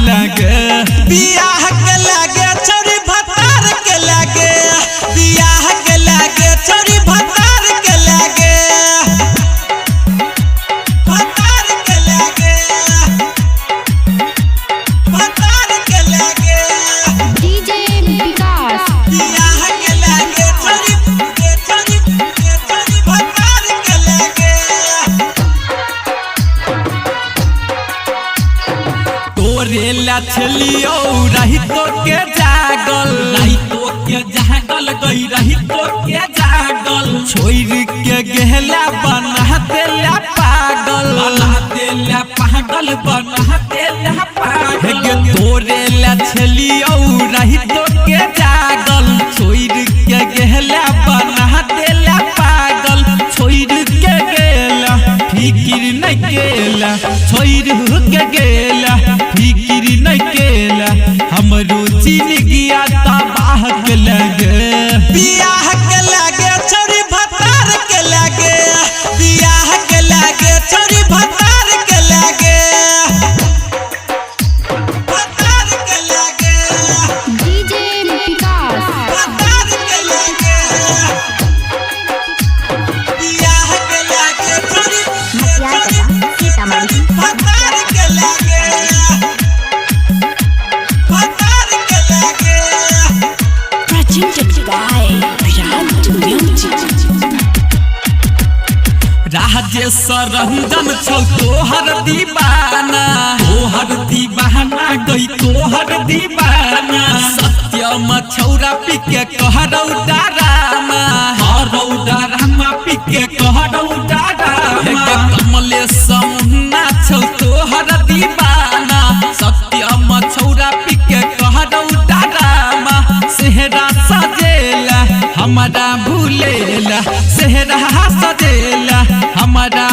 लगे बियाह के लगे छोरी भतार के लगे बियाह के लगे छोरी भतार के लगे भतार के लगे भतार के लगे डीजे विकास बियाह के लगे छोरी भतार के लगे तोरे ला छलियो रही तो के जागल गई रही तो के जागल छोड़ के गहला बना देला पागल बना देला पागल तोरे ला छलियो रही तो के जागल छोड़ के गहला बना देला पागल छोड़ के गेला फिकिर नहीं केला छोड़ के गेला फिकिर नहीं केला हमरो जिंदगी तबाह के लगे बियाह के लगे छोरी भतार के लगे बियाह के लगे छोरी भतार के लगे भतार के लगे डीजे विकास भतार के लगे बियाह के लगे छोरी सीतामढ़ी भतार के लगे भतार के लगे presented by Brand Music Rajeshwar Ranjan छौ तोहर दीवाना गई तोहर दीवाना सत्यम छौरा पिके कहरौ डरामा पिके कहरौ डरामा कमलेश मुन्ना छौ तोहर दीवाना सत्यम छौरा पिके कहरौ डरामा सेहरा सजेला हमारा भूलेला सेहरा सजेला हमारा